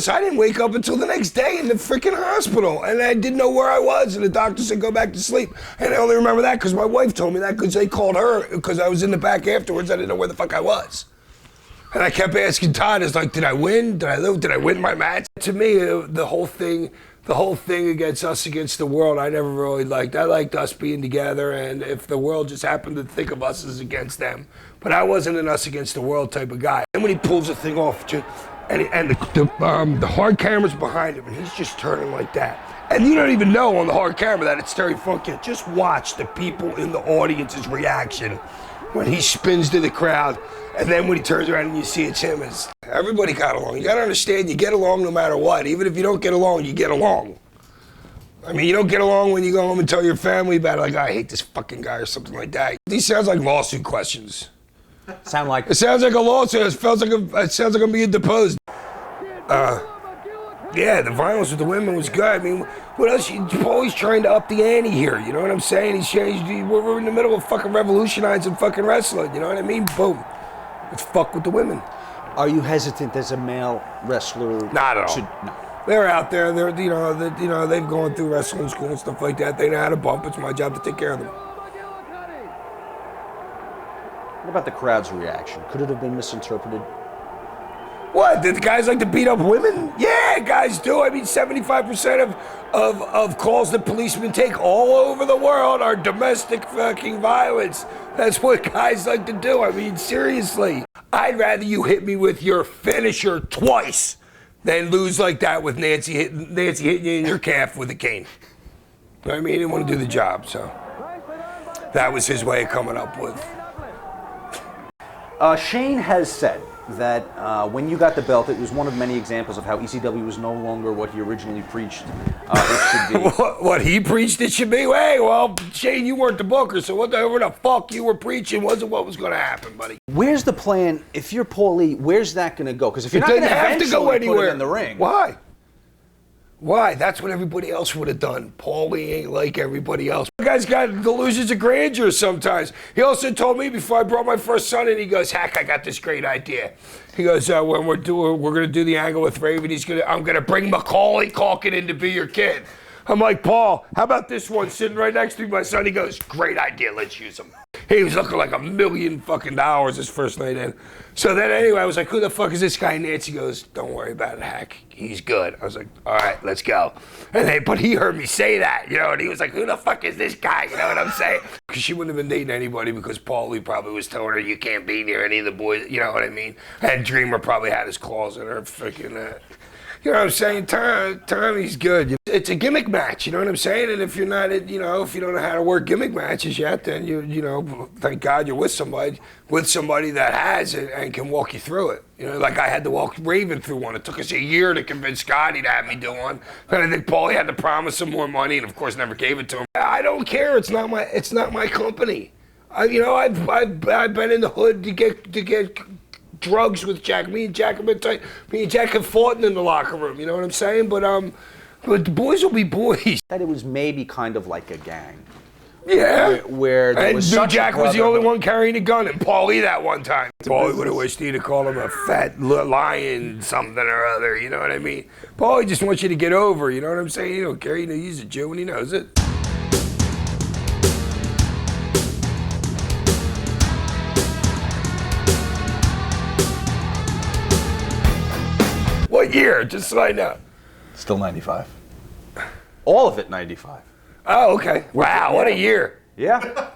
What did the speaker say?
worse, I didn't wake up until the next day in the freaking hospital, and I didn't know where I was, and the doctor said go back to sleep. And I only remember that because my wife told me that because they called her because I was in the back afterwards. I didn't know where the fuck I was. And I kept asking Todd, it's like, did I win? Did I lose? Did I win my match? To me, the whole thing against us against the world, I never really liked. I liked us being together, and if the world just happened to think of us as against them. But I wasn't an us against the world type of guy. And when he pulls the thing off, and the hard camera's behind him, and he's just turning like that. And you don't even know on the hard camera that it's Terry Funk yet. Just watch the people in the audience's reaction when he spins to the crowd, and then when he turns around and you see it's him. Everybody got along. You gotta understand, you get along no matter what. Even if you don't get along, you get along. I mean, you don't get along when you go home and tell your family about it, like, I hate this fucking guy or something like that. These sounds like lawsuit questions. It sounds like a lawsuit. It sounds like I'm being deposed. Yeah, the violence with the women was good. I mean, what else? Paulie's trying to up the ante here. You know what I'm saying? We're in the middle of fucking revolutionizing fucking wrestling. You know what I mean? Boom. Let's fuck with the women. Are you hesitant as a male wrestler? Not at all. No. They're out there. They've gone through wrestling school and stuff like that. They know how to bump. It's my job to take care of them. What about the crowd's reaction? Could it have been misinterpreted? What? Did the guys like to beat up women? Yeah, guys do. I mean, 75% of calls that policemen take all over the world are domestic fucking violence. That's what guys like to do. I mean, seriously. I'd rather you hit me with your finisher twice than lose like that with Nancy hitting you in your calf with a cane. You know what I mean? He didn't want to do the job, so that was his way of coming up with. Shane has said that when you got the belt, it was one of many examples of how ECW was no longer what he originally preached it should be. What he preached it should be? Hey, well, Shane, you weren't the booker, so whatever the fuck you were preaching wasn't what was going to happen, buddy. Where's the plan? If you're Paulie, where's that going to go? Because if you're not going to eventually go anywhere, put him in the ring. Why? That's what everybody else would have done. Paulie ain't like everybody else. The guy's got delusions of grandeur sometimes. He also told me before I brought my first son in, he goes, Hack, I got this great idea. He goes, when we're going to do the angle with Raven, I'm going to bring Macaulay Culkin in to be your kid. I'm like, Paul, how about this one sitting right next to me, my son? He goes, great idea, let's use him. He was looking like $1 million fucking his first night in. So then anyway, I was like, who the fuck is this guy? Nancy goes, don't worry about it, Hack. He's good. I was like, all right, let's go. But he heard me say that, you know, and he was like, who the fuck is this guy? You know what I'm saying? Because she wouldn't have been dating anybody because Paulie probably was telling her, you can't be near any of the boys, you know what I mean? And Dreamer probably had his claws in her freaking... You know what I'm saying? Tommy's good. It's a gimmick match, you know what I'm saying? And if you're not, if you don't know how to work gimmick matches yet, then you know, thank God you're with somebody that has it and can walk you through it. You know, like I had to walk Raven through one. It took us a year to convince Scotty to have me do one. And I think Paulie had to promise him more money, and of course never gave it to him. I don't care. It's not my company. I've been in the hood to get drugs with Jack. Me and Jack have fought in the locker room, you know what I'm saying? But the boys will be boys. That it was maybe kind of like a gang. Yeah. Where there was such Jack was the only one carrying a gun, and Paulie that one time. Paulie would have wished he'd have called him a fat lion something or other, you know what I mean? Paulie just wants you to get over, you know what I'm saying? He don't care, he's a Jew and he knows it. What year? Just so I know. Still 95. All of it 95. Oh, okay. Wow, what a year. Yeah.